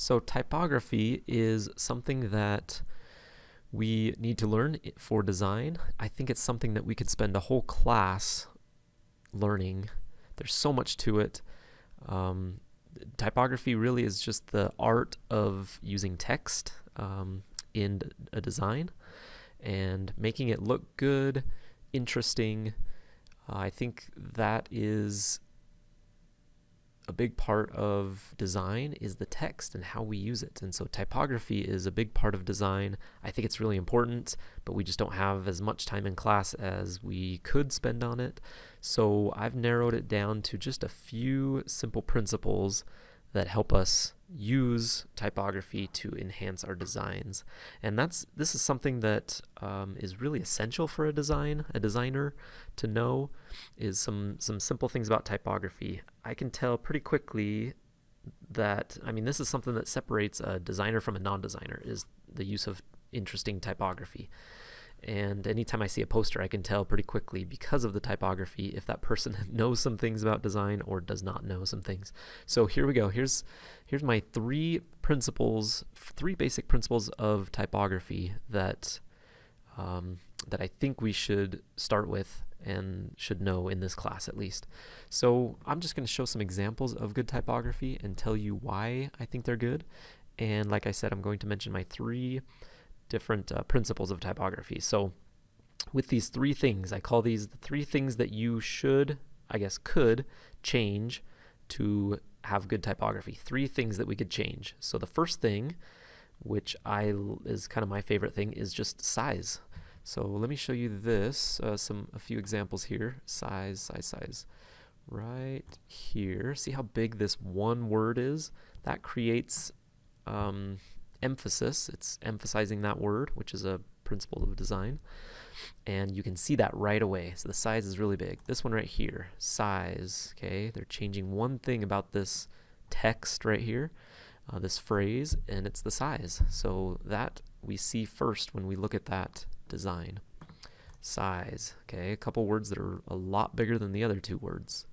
So typography is something that we need to learn for design. I think it's something that we could spend a whole class learning. There's so much to it. Typography really is just the art of using text in a design and making it look good, interesting. I think that is a big part of design is the text and how we use it. And so typography is a big part of design. I think it's really important, but we just don't have as much time in class as we could spend on it. So I've narrowed it down to just a few simple principles that help us use typography to enhance our designs. And this is something that is really essential for a designer to know, is some simple things about typography. I can tell pretty quickly that, this is something that separates a designer from a non-designer, is the use of interesting typography. And anytime I see a poster, I can tell pretty quickly, because of the typography, if that person knows some things about design or does not know some things. So here we go. Here's my three basic principles of typography that I think we should start with and should know in this class at least. So I'm just going to show some examples of good typography and tell you why I think they're good. And like I said, I'm going to mention my three different principles of typography. So with these three things, I call these the three things that you could change to have good typography. Three things that we could change. So the first thing, which is kind of my favorite thing, is just size. So let me show you this, a few examples here. Size, right here. See how big this one word is? That creates emphasis. It's emphasizing that word, which is a principle of design, and you can see that right away. So the size is really big. This one right here, size, okay, they're changing one thing about this text right here, this phrase, and it's the size. So that we see first when we look at that design. Size, okay, a couple words that are a lot bigger than the other two words.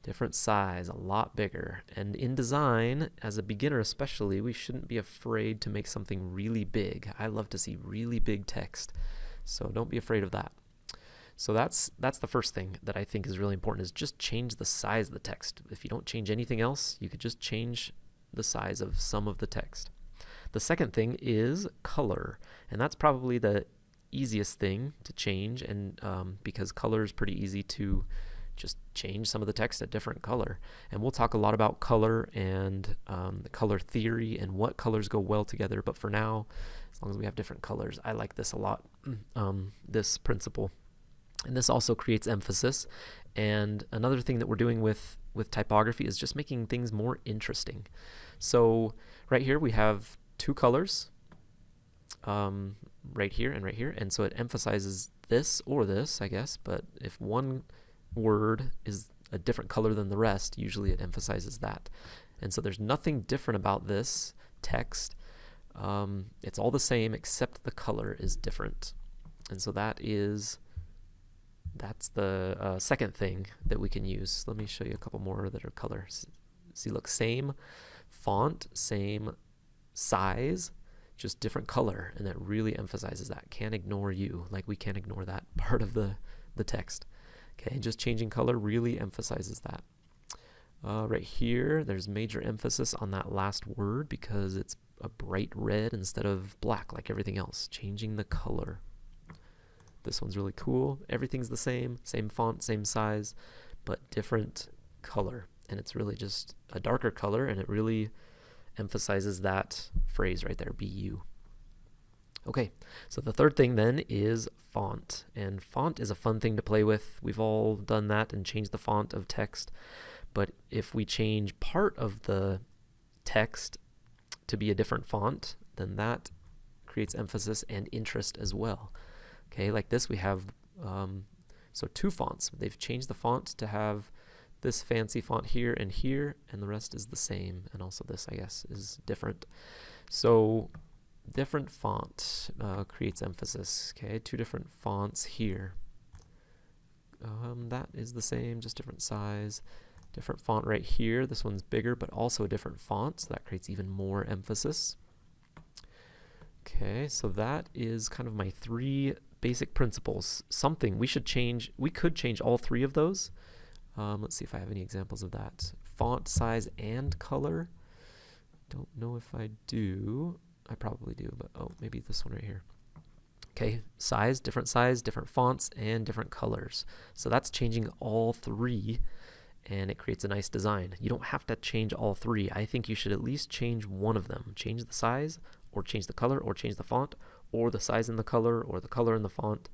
Different size, a lot bigger. And in design, as a beginner especially, we shouldn't be afraid to make something really big. I love to see really big text, so don't be afraid of that. So that's the first thing that I think is really important, is just change the size of the text. If you don't change anything else, you could just change the size of some of the text. The second thing is color, and that's probably the easiest thing to change, and because color is pretty easy to just change some of the text a different color. And we'll talk a lot about color and the color theory and what colors go well together. But for now, as long as we have different colors, I like this a lot, this principle. And this also creates emphasis. And another thing that we're doing with typography is just making things more interesting. So right here we have two colors, right here and right here. And so it emphasizes this or this, I guess. But if one word is a different color than the rest, usually it emphasizes that. And so there's nothing different about this text. It's all the same except the color is different. And so that's the second thing that we can use. Let me show you a couple more that are colors. See, look, same font, same size, just different color, and that really emphasizes that. Can't ignore you, like we can't ignore that part of the text. Okay, just changing color really emphasizes that. Right here, there's major emphasis on that last word because it's a bright red instead of black like everything else. Changing the color. This one's really cool. Everything's the same font, same size, but different color. And it's really just a darker color, and it really emphasizes that phrase right there, BU. Okay, so the third thing then is font, and font is a fun thing to play with. We've all done that and changed the font of text, but if we change part of the text to be a different font, then that creates emphasis and interest as well. Okay, like this we have so two fonts. They've changed the font to have this fancy font here, and the rest is the same, and also this, I guess, is different. So different font creates emphasis. Okay, two different fonts here. That is the same, just different size. Different font right here. This one's bigger, but also a different font, so that creates even more emphasis. Okay, so that is kind of my 3 basic principles. Something we should change, we could change all 3 of those. Let's see if I have any examples of that. Font size and color. Don't know if I do. I probably do, but oh, maybe this one right here. Okay, size, different fonts, and different colors. So that's changing all 3, and it creates a nice design. You don't have to change all 3. I think you should at least change one of them. Change the size, or change the color, or change the font, or the size and the color, or the color and the font.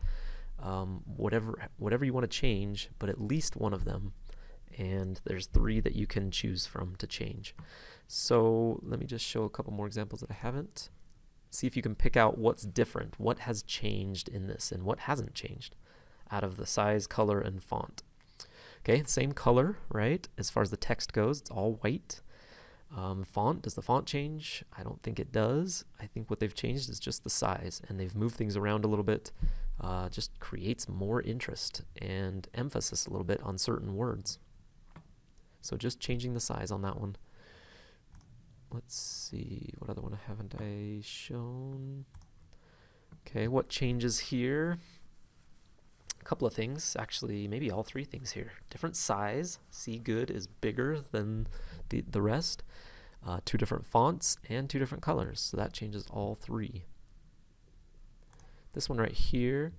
Whatever you want to change, but at least one of them. And there's 3 that you can choose from to change. So let me just show a couple more examples that I haven't. See if you can pick out what's different, what has changed in this, and what hasn't changed out of the size, color, and font. Okay, same color, right? As far as the text goes, it's all white. Font, does the font change? I don't think it does. I think what they've changed is just the size, and they've moved things around a little bit. Just creates more interest and emphasis a little bit on certain words. So just changing the size on that one. Let's see, what other one haven't I shown? Okay, what changes here? A couple of things, actually, maybe all 3 things here. Different size, see good is bigger than the rest. 2 different fonts and 2 different colors, so that changes all 3. This one right here,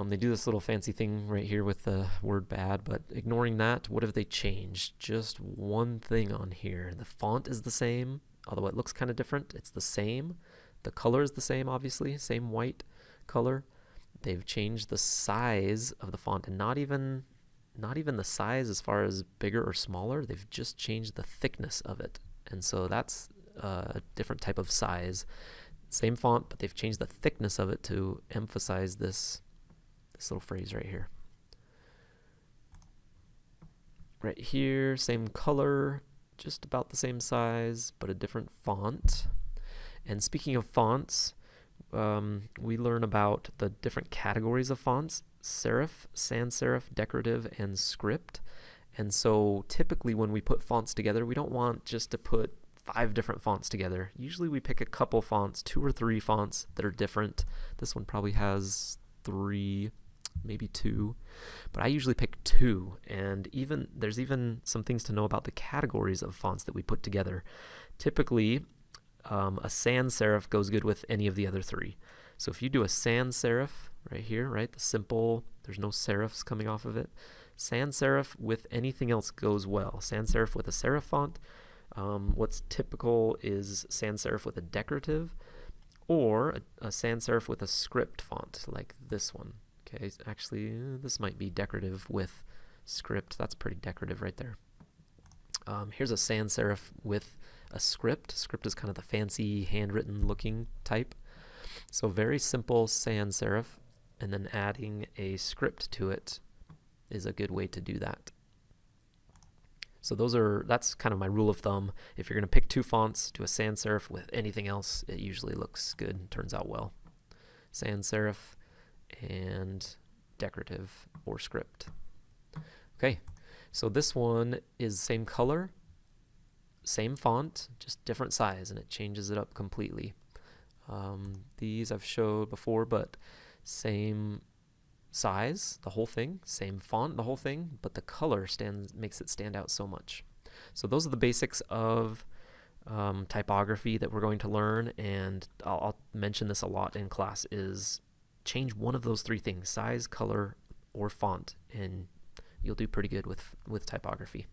they do this little fancy thing right here with the word bad, but ignoring that, what have they changed? Just one thing on here. The font is the same, although it looks kind of different. It's the same. The color is the same, obviously, same white color. They've changed the size of the font, and not even the size as far as bigger or smaller. They've just changed the thickness of it, and so that's a different type of size. Same font, but they've changed the thickness of it to emphasize this little phrase right here. Right here, same color, just about the same size, but a different font. And speaking of fonts, we learn about the different categories of fonts: serif, sans serif, decorative, and script. And so typically when we put fonts together, we don't want just to put 5 different fonts together. Usually we pick a couple fonts, 2 or 3 fonts that are different. This one probably has 3, maybe 2, but I usually pick 2. And there's even some things to know about the categories of fonts that we put together. Typically, a sans serif goes good with any of the other 3. So if you do a sans serif right here, right, the simple, there's no serifs coming off of it. Sans serif with anything else goes well. Sans serif with a serif font. What's typical is sans serif with a decorative, or a sans serif with a script font like this one. Okay, actually, this might be decorative with script. That's pretty decorative right there. Here's a sans serif with a script. Script is kind of the fancy handwritten looking type. So very simple sans serif, and then adding a script to it is a good way to do that. So that's kind of my rule of thumb. If you're going to pick 2 fonts, do a sans serif with anything else. It usually looks good and turns out well. Sans serif and decorative or script. Okay, so this one is same color, same font, just different size, and it changes it up completely. These I've showed before, but same size, the whole thing, same font, the whole thing, but the color makes it stand out so much. So those are the basics of typography that we're going to learn, and I'll mention this a lot in class, is change one of those 3 things, size, color, or font, and you'll do pretty good with typography.